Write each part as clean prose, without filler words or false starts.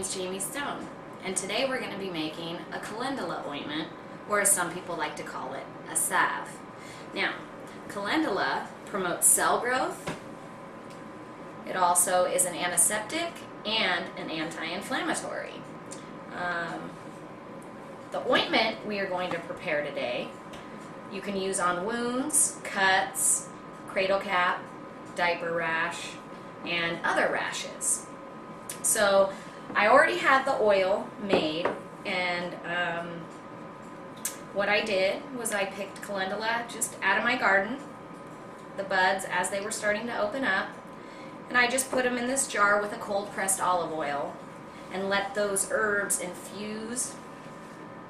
name's Jamie Stone, and today we're going to be making a calendula ointment, or as some people like to call it, a salve. Now, calendula promotes cell growth. It also is an antiseptic and an anti-inflammatory. The ointment we are going to prepare today, you can use on wounds, cuts, cradle cap, diaper rash, and other rashes. So I already had the oil made, and what I did was I picked calendula just out of my garden, the buds as they were starting to open up, and I just put them in this jar with a cold pressed olive oil and let those herbs infuse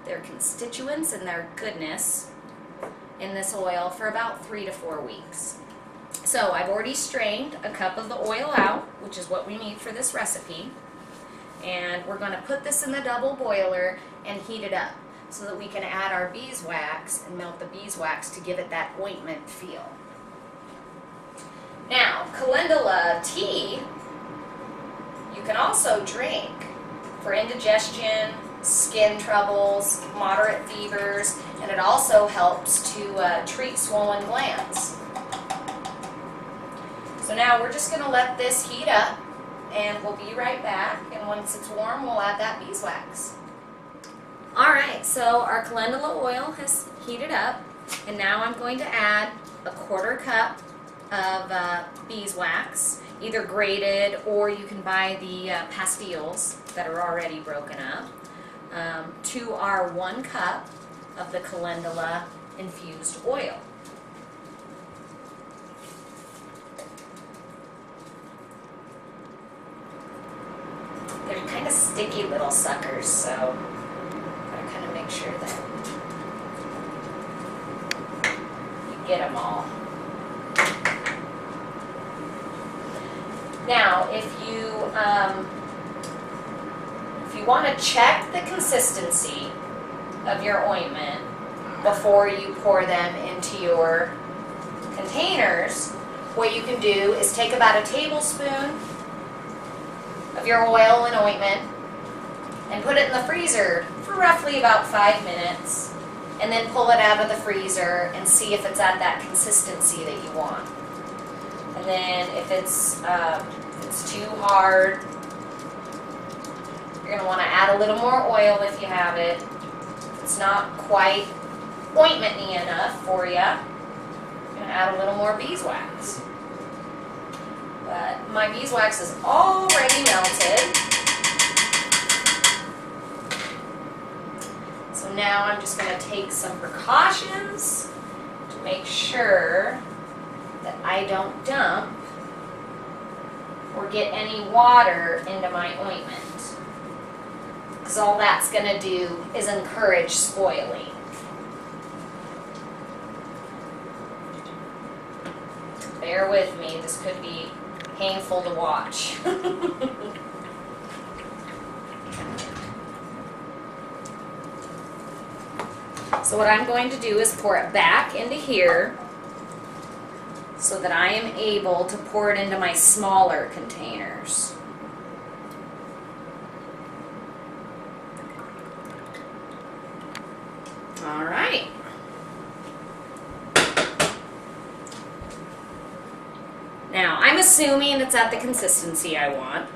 their constituents and their goodness in this oil for about 3 to 4 weeks. So I've already strained a cup of the oil out, which is what we need for this recipe, and we're going to put this in the double boiler and heat it up so that we can add our beeswax and melt the beeswax to give it that ointment feel. Now, calendula tea you can also drink for indigestion, skin troubles, moderate fevers, and it also helps to treat swollen glands. So now we're just going to let this heat up, and we'll be right back, and once it's warm we'll add that beeswax. Alright, so our calendula oil has heated up, and now I'm going to add a 1/4 cup of beeswax, either grated or you can buy the pastilles that are already broken up, to our 1 cup of the calendula infused oil. They're kind of sticky little suckers, so gotta kind of make sure that you get them all. Now, if you want to check the consistency of your ointment before you pour them into your containers, what you can do is take about a tablespoon of your oil and ointment and put it in the freezer for roughly about 5 minutes, and then pull it out of the freezer and see if it's at that consistency that you want. And then if it's too hard, you're going to want to add a little more oil if you have it. If it's not quite ointment-y enough for you, you're going to add a little more beeswax. But my beeswax is already melted. So now I'm just going to take some precautions to make sure that I don't dump or get any water into my ointment, because all that's going to do is encourage spoiling. Bear with me, this could be painful to watch. So what I'm going to do is pour it back into here so that I am able to pour it into my smaller containers. All right. Now, I'm assuming it's at the consistency I want.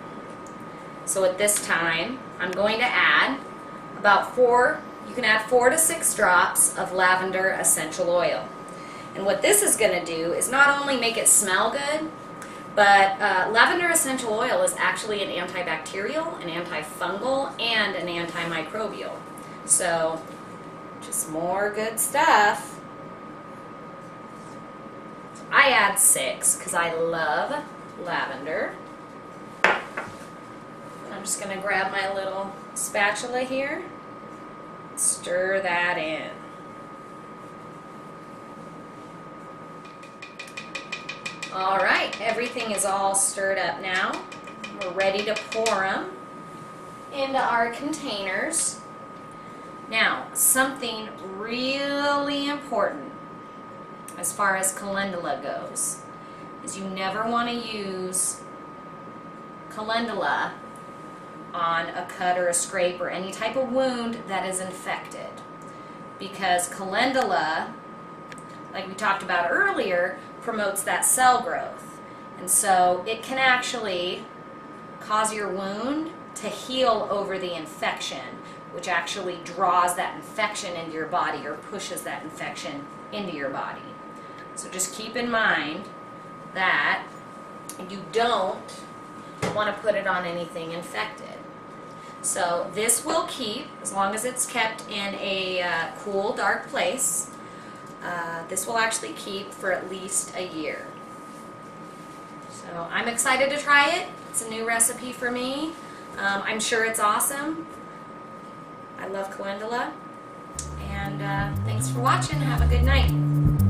So at this time, I'm going to add about 4 to 6 drops of lavender essential oil. And what this is going to do is not only make it smell good, but lavender essential oil is actually an antibacterial, an antifungal, and an antimicrobial. So, just more good stuff. I add 6 because I love lavender. I'm just going to grab my little spatula here, stir that in. Alright, everything is all stirred up now. We're ready to pour them into our containers. Now, something really important as far as calendula goes is you never want to use calendula on a cut or a scrape or any type of wound that is infected. Because calendula, like we talked about earlier, promotes that cell growth. And so it can actually cause your wound to heal over the infection, which actually draws that infection into your body or pushes that infection into your body. So just keep in mind that you don't want to put it on anything infected. So this will keep, as long as it's kept in a cool, dark place. This will actually keep for at least a year. So I'm excited to try it. It's a new recipe for me. I'm sure it's awesome. I love calendula. And thanks for watching. Have a good night.